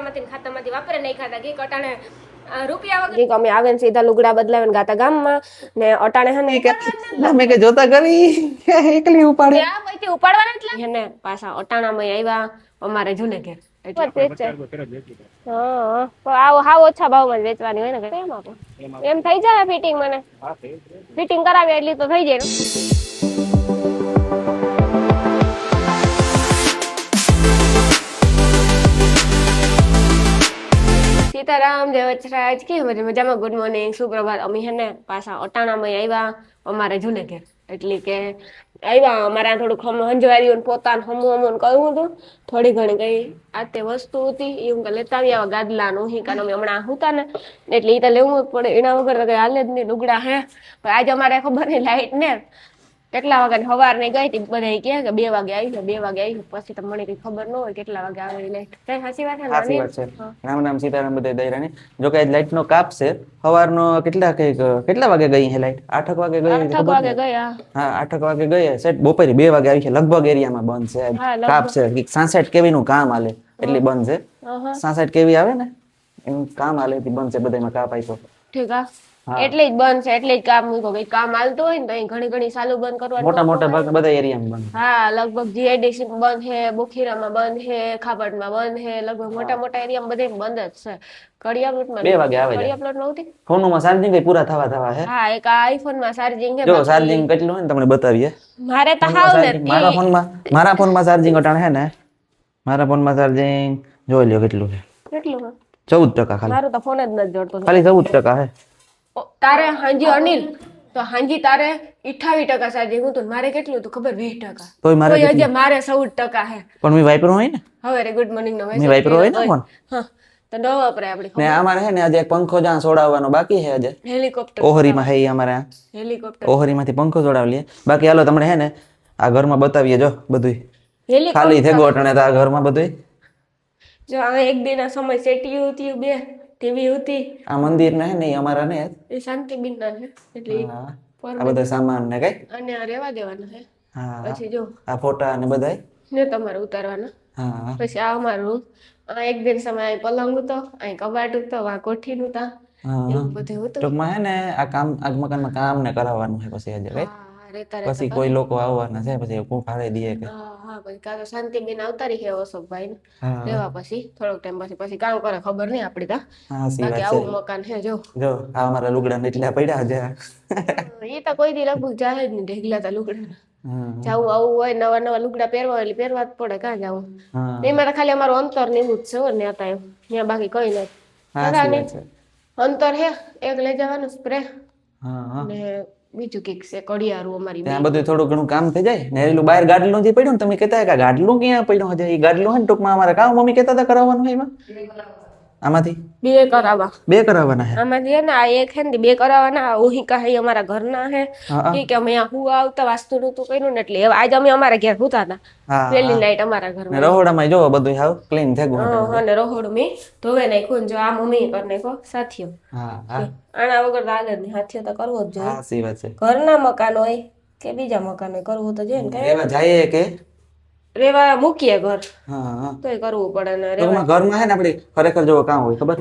ખિસ્સામાંથી ખાતામાંથી વાપરે નહીં ખાતા કે અટાણે રૂપિયા વગર અમે આવે ને સીધા લુગડા બદલાવીને ગાતા ગામમાં ને અટાણે હે ને મેં કે જોતા કરી એકલી ઉપાડે ત્યાં પછી ઉપાડવાના એટલે હે ને પાછા અટાણામાં આવ્યા અમારે જૂને ઘેર આવો હાવ ઓછા ભાવમાં વેચવાની હોય ને કેમ આપો એમ થઈ જાય ફિટિંગ મને ફિટિંગ કરાવી એટલી તો થઈ જાય સીતારામ જય વચરાજ કેમ મજામાં ગુડ મોર્નિંગ સુપ્રભાત અમે હે ને પાછા અટાણામાં આવ્યા અમારે જૂને ઘેર એટલે કે આવ્યા અમારે થોડુંક હંજવાર્યું પોતાનું હમું કહ્યું હતું થોડી ઘણી કઈ આ તે વસ્તુ હતી એ હું લેતા આવી આવા ગાદલાનું હી કારણ અમે હમણાં હતા ને એટલે એ તો લેવું જ પડે એના વગર તો કઈ હાલે જ નહીં લુગડા હે પણ આજે અમારે ખબર નહીં લાઈટ ને કેટલા વાગે સવાર ની ગઈ હતી બધા કે 2 વાગે આવી છે 2 વાગે આવી પછી તો મને કઈ ખબર ન હોય કેટલા વાગે આવે લાઈટ કઈ સાચી વાત છે રામ રામ સીતારામ બધા દૈરાની જો કે લાઈટ નો કાપ છે સવારનો કેટલા વાગે ગઈ છે લાઈટ 8 વાગે ગઈ 8 વાગે ગયા હા 8 વાગે ગઈ સેટ બપોરે 2 વાગે આવી છે લગભગ એરિયામાં બંધ છે કાપ છે 66 કેવી નું કામ હાલે એટલે બંધ છે 66 કેવી આવે ને એનું કામ હાલે થી બંધ છે બધામાં કાપ આપ્યો ઠીક આ એટલે જ બંધ છે એટલે જ કામ મૂકો કઈ કામ હાલતું હોય ને તો ઘણી ઘણી ચાલુ બંધ કરવાનું મોટા ભાગ બધા એરિયામાં બંધ હા લગભગ જીઆઈડીસી બંધ છે બુખીરામાં બંધ છે ખાબડમાં બંધ છે લગભગ મોટા એરિયામાં બધે બંધ જ છે કડિયાપ્લોટમાં 2 વાગે આવે કડિયાપ્લોટ નહોતી ફોનમાં ચાર્જિંગ પૂરા થવા છે હા એક આઈફોન માં ચાર્જિંગ છે જો ચાર્જિંગ કેટલું હોય ને તમને બતાવીએ મારે તો હાવ નથી મારા ફોનમાં ચાર્જિંગ અટાણે છે ને મારા ફોનમાં ચાર્જિંગ જોઈ લ્યો કેટલું છે કેટલું 14% ખાલી મારું તો ફોન જ નથી જોડતો ખાલી 14% છે તારે હાંજી અનિલ તો હાંજી તારે 28% ચાર્જિંગ હતું મારે કેટલું હતું ખબર 20% તોય મારે હજી મારે 14% હે પણ મે વાઇપર હોય ને હવે ગુડ મોર્નિંગ નો મે વાઇપર હોય ને ફોન હા તો ન વાપરાય આપડી ને અમારે હે ને આજે એક પંખો જ્યાં છોડાવવાનો બાકી છે આજે હેલિકોપ્ટર ઓહરીમાં હે અમારે હેલિકોપ્ટર ઓહરીમાંથી પંખો છોડાવી લે બાકી હાલો તમને હે ને આ ઘરમાં બતાવીએ જો બધુંય ખાલી થઈ ગયો અટણે તો આ ઘરમાં બધુંય જો આ એક દિન સમય સેટી હતી બે ટીવી હતી આ મંદિર ને હે ને અમારા ને એ શાંતિબીન ના છે એટલે આ બધા સામાન ને કઈ અને આ રહેવા દેવાના છે હા પછી જો આ ફોટા ને બધાય ને તમારે ઉતારવાના હા પછી આ અમારું આ એક દિન સમય અહીં પલંગ હતો અહીં કબાટ હતો આ કોઠી નું તા એવું બધું હતું ટૂંકમાં હે ને આ કામ આ મકાનમાં કામ ને કરાવવાનું છે પછી આજે કઈ પછી કોઈ લોકો આવવાના છે પછી કોણ ફાળે દે કે હા પછી કાતો શાંતિબેન આવતારી છે અશોકભાઈ ને રેવા પછી થોડોક ટાઈમ પછી કામ કરે ખબર નહીં આપડી તા બાકી આવું મકાન છે જો આ અમારા લુગડા ને એટલા પડ્યા છે એ તો કોઈ દી લગભગ જાય જ નહીં ઢેગલા તા લુગડા જાવું આવું હોય નવા લુગડા પહેરવા એટલે પહેરવા જ પડે કાં જાવું એમાં તો ખાલી અમારું અંતર નીવું જ છે ને હતા ત્યાં બાકી કઈ નથી અંતર હે એક લઈ જવાનું સ્પ્રે ને બીજું કઈક છે કડિયારું અમારી ત્યાં બધું થોડું ઘણું કામ થઈ જાય ને એલું બહાર ગાડલું જે પડ્યું ને તમે કહેતા કે ગાડલું ક્યાં પડ્યું છે એ ગાડલું હે ને ટૂંકમાં અમારે કામ મમ્મી કહેતા હતા કરાવવાનું હોય એમાં આમાંથી 2 કરાવવા 2 કરાવવાના છે આમાંથી હે ને આ એક હે ને 2 કરાવવાના ઓહી કા હે અમારા ઘરના હે કે અમે અહીંયા હું આવતા વાસ્તુ નું તો કર્યું ને એટલે આજે અમે અમારા ઘેર હુતા હતા પેલી નાઈટ અમારા ઘરમાં રહોડામાં જો બધું હાવ ક્લીન થઈ ગયું હા ને રહોડું મે ધોવે નાખ્યું જો આ મમ્મી કરી નાખો સાથીઓ હા હા આના વગર તો હાલે નહીં સાથીઓ તો કરવો જ જોઈએ હા સી વાત છે ઘરના મકાન હોય કે બીજા મકાન હોય કરવું તો જોઈએ ને એવા જાય કે રેવા મૂકીએ ઘર હા તોય કરવું પડે ને રેવા ઘરમાં હે ને આપણે ખરેખર જો કામ હોય ખબર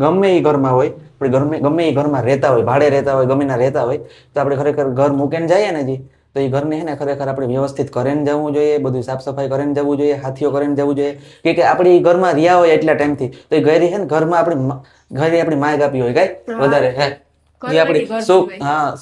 ગમે એ ઘરમાં હોય આપણે ગમે એ ઘરમાં રહેતા હોય ભાડે રહેતા હોય ગમે ના રહેતા હોય તો આપણે ખરેખર ઘર મૂકીને જઈએ ને જી તો એ ઘરને હે ને ખરેખર આપણે વ્યવસ્થિત કરીને જવું જોઈએ બધું સાફ સફાઈ કરીને જવું જોઈએ હાથીઓ કરીને જવું જોઈએ કે આપણે ઘરમાં રહ્યા હોય એટલા ટાઈમથી તો એ ઘરે હે ને ઘરમાં આપણી માગ આપી હોય કઈ વધારે હે એ આપણી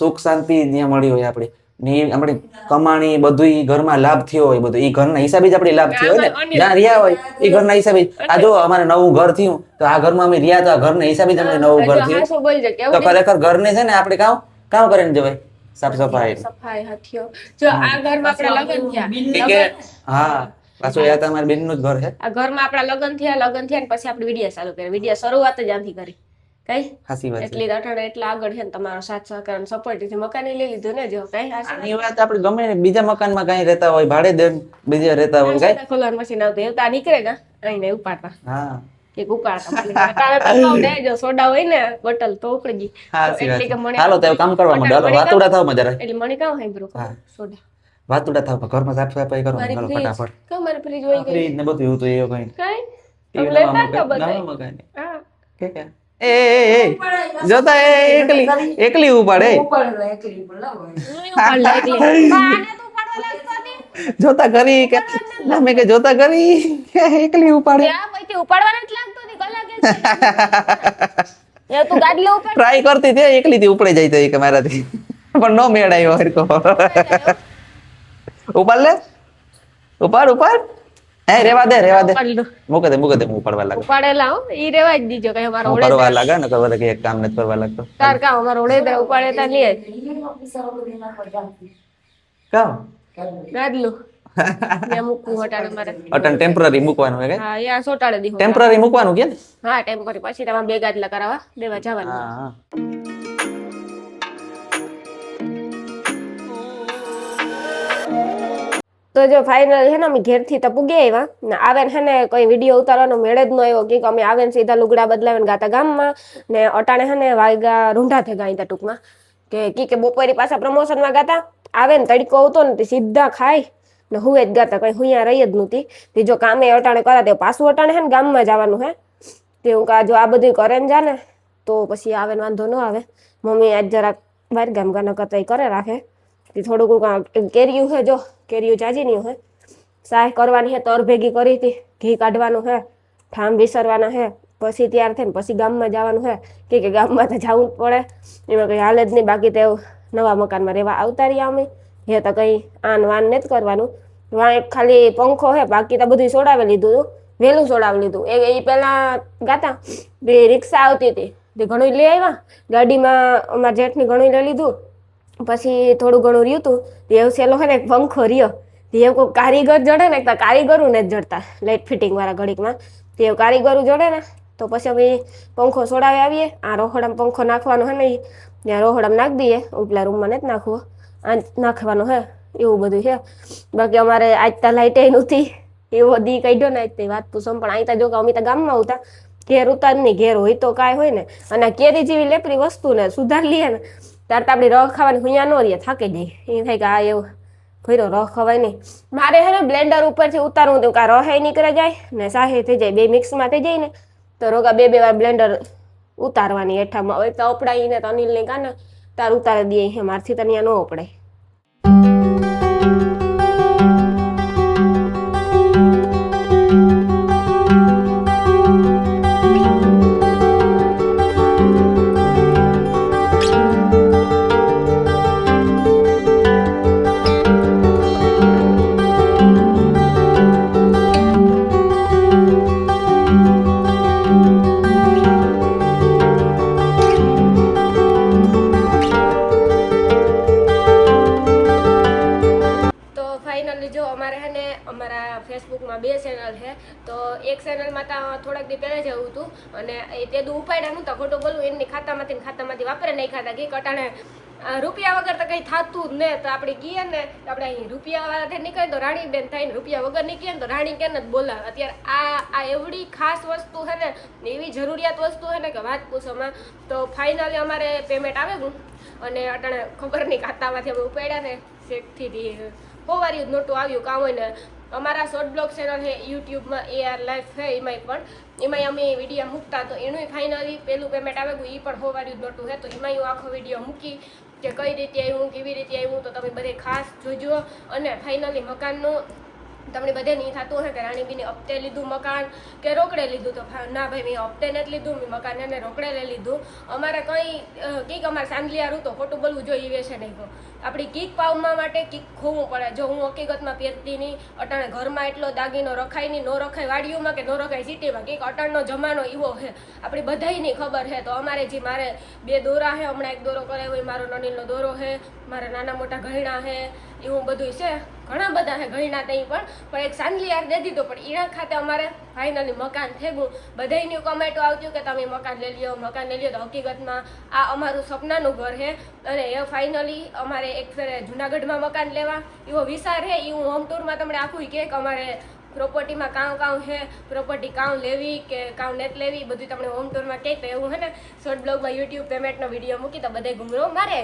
સુખ શાંતિ ત્યાં મળી હોય આપણી ને આપણી કમાણી બધું ઘરમાં લાભ થયો હોય બધું એ ઘરના હિસાબે જ આપણે લાભ થયો હોય ને જ્યાં રહ્યા હોય એ ઘરના હિસાબે આ જો અમારે નવું ઘર થયું તો આ ઘરમાં અમે રહ્યા તો આ ઘરના હિસાબે જ અમને નવું ઘર થયું તો ખરેખર ઘરને છે ને આપણે કામ કરીને જવાય સાફ સફાઈ હાથીઓ જો આ ઘરમાં આપણા લગ્ન થયા હા પાછું આ તમારી બેનનું જ ઘર છે આ ઘરમાં આપણા લગ્ન થયા ને પછી આપણે વિડિયો ચાલુ કરી વિડિયો શરૂઆત જ આથી કરી કઈ હાસી વાત એટલી અઠવાડિયે એટલા આગળ છે ને તમારો સાથ સહકાર અને સપોર્ટ થી મકાન લઈ લીધું ને જો કઈ આની વાત આપણે ગમે બીજા મકાનમાં કઈ રહેતા હોય ભાડે બીજા રહેતા હોય કઈ ખોલવાનું મશીન આવતું એવું તા નીકળે ને અહીં ઉપાડતા હા એક ઉપાડતા જો સોડા હોય ને બોટલ તો ઉપડી ગઈ એટલે કે મને હાલો તો કામ કરવા માંડો હાલો વાતુડા થાવ મજા એટલે મને કામ હાઈબ્રો સોડા વાતુડા થાવ ઘરમાં સાફ સફાઈ કરો ફટાફટ મારી ફ્રીજ હોય ફ્રીજ ને બધું એવું તો એવું કઈ ઈ લેતા નવા તો મકાન, બધાય. નવા મકાન. હા. કે કે એ જોતા એકલી ઉપાડે હું ઉપાડ લે એકલી. બા, આને તો ઉપાડવા લાગતો હતી. જોતા કરી કે ના મેં કે જોતા કરી એકલી ઉપાડે ત્યાં પછી ઉપાડવાને જ લાગતો હતી કલાક એ તું ગાડી લો ઉપાડ. ટ્રાય કરતી તે એકલી થી ઉપડે જાય તો એ કે મારાથી પણ નો મેળ આવ્યો હરકો ઉપાડ લે ઉપાડ ઉપાડ એ રેવા દે ઉપાડ લીધો. મૂકે દે હું ઉપાડવા લાગુ ઉપાડેલા હો ઈ રેવા જ દીજો કઈ અમારો હું ઓળે કરવા લાગે ને ખબર કે એક કામ નથી કરવા લાગતો તાર કા અમારો ઓળે દે ઉપાડે તા લે કામ ગાડલું ને મૂકવું હટાડે મારે. અટન ટેમ્પરરી મૂકવાનું હે કે હા યા સોટાડે દીધું. ટેમ્પરરી મૂકવાનું કે ને હા ટેમ્પરરી પછી તમારે બે ગાડલા કરાવવા દેવા જવાનું. હા તો જો ફાઇનલ છે ને અમે ઘેરથી તો પૂગી આવ્યા ને આવે છે ને કોઈ વિડીયો ઉતારવાનો મેળ જ ન આવ્યો કે અમે આવે ને સીધા લુગડા બદલાવીને ગાતા ગામમાં ને અટાણે છે ને વાયગા રૂંઢા થઈ ગયા હતા ટૂંકમાં કે બપોરી પાછા પ્રમોશનમાં ગાતા આવે ને તડકો આવતો ને તે સીધા ખાય ને હુએ જ ગાતા કઈ હુંયા રહી જ નહોતી તે જો કામે અટાણે કરા તે પાછું અટાણે છે ને ગામમાં જવાનું હે તે હું કા જો આ બધું કરે ને જાને તો પછી આવે ને વાંધો ન આવે મમ્મી આજ જરાક બહાર ગામ ગાના કરતા કરે રાખે તે થોડુંક કેરીયું હે જો કેરીયું ચાજીની હે સાહ કરવાની હે તર ભેગી કરી હતી ઘી કાઢવાનું હે ઠામ વિસરવાના હે પછી તૈયાર થઈને પછી ગામમાં જવાનું હે કે ગામમાં તો જવું જ પડે એમાં કંઈ હાલ જ નહીં બાકી તો નવા મકાનમાં રહેવા આવતા રહ્યા અમે હે તો કંઈ આન વાન નથી કરવાનું વાં એક ખાલી પંખો હે બાકી તો બધું સોડાવી લીધું હતું વહેલું સોડાવી લીધું એ પહેલાં ગાતા બે રિક્ષા આવતી હતી તે ઘણું લઈ આવ્યા ગાડીમાં અમારા જેઠની ઘણું લઈ લીધું પછી થોડું ઘણું રહ્યું હતું એવું સેલો હે ને એક પંખો રહ્યો એવું કોઈ કારીગર જડે ને એક કારીગરો ને જ જડતા લાઇટ ફિટિંગ વાળા ઘડીકમાં તે કારીગરો જડે ને તો પછી અમે પંખો સોડાવી આવીએ આ રોહડામાં પંખો નાખવાનો હે ને ત્યાં રોહડામાં નાખી દઈએ ઉપલા રૂમમાં નથી નાખવો આ નાખવાનો હે એવું બધું છે બાકી અમારે આજ તા લાઇટે નહોતી એવો દી કાઢ્યો ને આજ તે વાત પૂછો પણ અહીં તા જો કે અમે તો ગામમાં આવતા ઘેર ઉતાર નહીં ઘેર હોય તો કાંઈ હોય ને અને કેરી જેવી લેપરી વસ્તુ ને સુધાર લઈએ ને ત્યારે તો આપણી રહ ખાવાની હુંયા ન રહીએ થાકી જઈએ એ થાય કે આ એવું ખોઈરો રહ ખવાય નહીં મારે હે ને બ્લેન્ડર ઉપરથી ઉતારવું હતું કાં રહે નીકળે જાય ને સાહે થઈ જાય બે મિક્સમાં થઈ જાય ને તો રોગા બે વાર બ્લેન્ડર ઉતારવાની હેઠામાં હવે તો અપડાઈને તો અનિલને કાને તાર ઉતારી દઈએ હે મારથી તો ત્યાં ન અપડાય. અમારા ફેસબુકમાં બે ચેનલ છે તો એક ચેનલમાં તો થોડાક દી પહેલાં જવું હતું અને એ તે દુ ઉપાડ્યા નહોતા ખોટું બોલું એમની ખાતામાંથી વાપરે નહીં ખાતા ઘી કટાણે રૂપિયા વગર તો કંઈ થતું જ ને તો આપણે કહીએ ને આપણે અહીં રૂપિયાવાળા નીકળે તો રાણીબેન થાય ને રૂપિયા વગર નીકળે ને તો રાણી કેમ જ બોલાવે અત્યારે આ એવડી ખાસ વસ્તુ છે ને એવી જરૂરિયાત વસ્તુ છે ને કે વાત પૂછોમાં તો ફાઇનલી અમારે પેમેન્ટ આવેલું અને અટાણે ખબર નહીં ખાતામાંથી અમે ઉપાડ્યા ને શેકથી હોવાર્યું નોટું આવ્યું કામ હોય ને અમારા શોર્ટ બ્લોગ ચેનલ છે યુટ્યુબમાં AR લાઈફ છે એમાંય અમે વિડીયો મૂકતા તો એનું ફાઇનલી પેલું પેમેન્ટ આવેલું એ પણ હોવાર્યું નોટું છે તો એમાંય હું આખો વિડીયો મૂકી કે કઈ રીતે આવ્યું કેવી રીતે આવ્યું તો તમે બધે ખાસ જોજો અને ફાઇનલી મકાનનું તમને બધે નહીં થતું હોય કે રાણીબીને હપ્તે લીધું મકાન કે રોકડે લીધું તો ના ભાઈ મેં હપ્તે નથી લીધું મેં મકાન એને રોકડે લઈ લીધું અમારે કંઈક અમારે સાંજલિયારું તો ખોટું બોલવું જોઈએ એ વેસે નહીં તો આપણી કીક પાવવા માટે કીક ખોવું પડે જો હું હકીકતમાં પહેરતી નહીં અટાણે ઘરમાં એટલો દાગીનો રખાય નહીં ન રખાય વાડીઓમાં કે ન રખાય સિટીમાં કીક અટાણનો જમાનો એવો છે આપણી બધાયની ખબર છે તો અમારે જે મારે બે દોરા છે હમણાં એક દોરો કરાવ્યો હોય મારો નનીલનો દોરો છે મારા નાના મોટા ઘરણા છે એવું બધું છે ઘણા બધા છે ઘરણા ત્યાં પણ એક સાંજલી યાર દે દીધો પણ એના ખાતે અમારે ફાઇનલી મકાન થયું બધાયની કમેન્ટો આવતી કે તમે મકાન લઈ લ્યો તો હકીકતમાં આ અમારું સપનાનું ઘર છે અને એ ફાઇનલી અમારે એક ફેરે જુનાગઢમાં મકાન લેવા એવો વિચાર છે એ હું હોમ ટૂરમાં તમને આખું કે અમારે પ્રોપર્ટીમાં કામ છે પ્રોપર્ટી કામ લેવી કે કામ નથી લેવી બધું તમને હોમ ટૂરમાં કહે તો એવું છે ને શોર્ટ બ્લોગમાં યુટ્યુબ પેમેન્ટનો વિડીયો મૂકી તો બધે ઘૂમરો મારે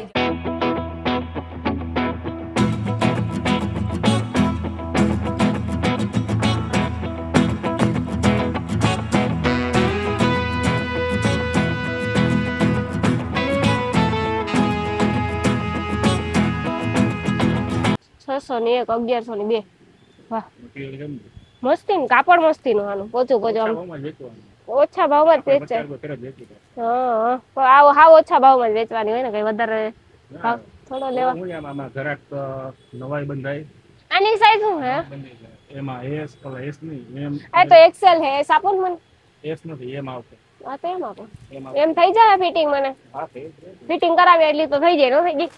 1201 1102 વાહ મસ્તી નું કાપડ મસ્તી નું આનું પોચું પોચું આમ ઓછા ભાવમાં જ વેચે હા પણ આવો હાવ ઓછા ભાવમાં જ વેચવાની હોય ને કઈ વધારે ભાવ થોડો લેવા નવાઈ બંધાય આની સાઈઝ શું હે એમાં એસ નહીં એમ આ તો એક્સેલ હે એસ આપો ને મને એસ નથી એમ આવશે હા તો એમ આપો એમ થઈ જાય ફિટિંગ મને ફિટિંગ કરાવી એટલી તો થઈ જાય નો થઈ ગઈ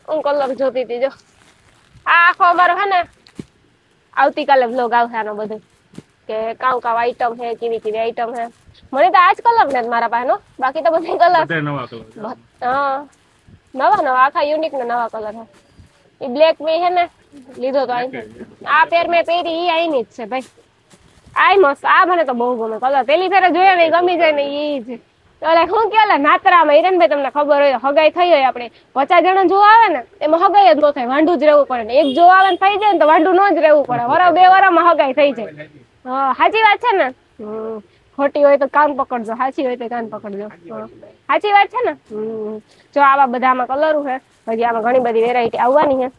હું કલર જોતી હતી જો આ આખો અમારો હે ને આવતીકાલે બ્લોગ આવશે આનો બધું કે કાઉ કાઉ આઈટમ હે કેવી કેવી આઈટમ હે મને તો આજ કલર ને મારા પાસે નો બાકી તો બધી કલર બધા નવા કલર હા નવા નવા આખા યુનિક ને નવા કલર હે એ બ્લેક મેં હે ને લીધો તો આઈ આ પેર મેં પહેરી ઈ આઈની જ છે ભાઈ આઈ મસ્ત આ મને તો બહુ ગમે કલર પેલી ફેરે જોયા ને ગમી જાય ને ઈ જ તો એટલે શું કે ઓલા નાતરામાં હિરેનભાઈ તમને ખબર હોય હગાઈ થઈ હોય આપણે 50 જણા જોવા આવે ને એમાં હગાઈ જ ન થાય વાંઢું જ રહેવું પડે ને એક જોવા આવે ને થઈ જાય ને તો વાંઢું ન જ રહેવું પડે વરા 2 વરામાં હગાઈ થઈ જાય હા સાચી વાત છે ને ખોટી હોય તો કાન પકડજો સાચી હોય તો કાન પકડજો સાચી વાત છે ને જો આવા બધામાં કલર છે હજી આમાં ઘણી બધી વેરાયટી આવવાની છે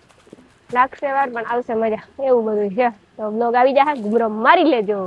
લાગશે વાર પણ આવશે મજા એવું બધું છે તો બ્લોગ આવી જાય ગુમરો મારી લેજો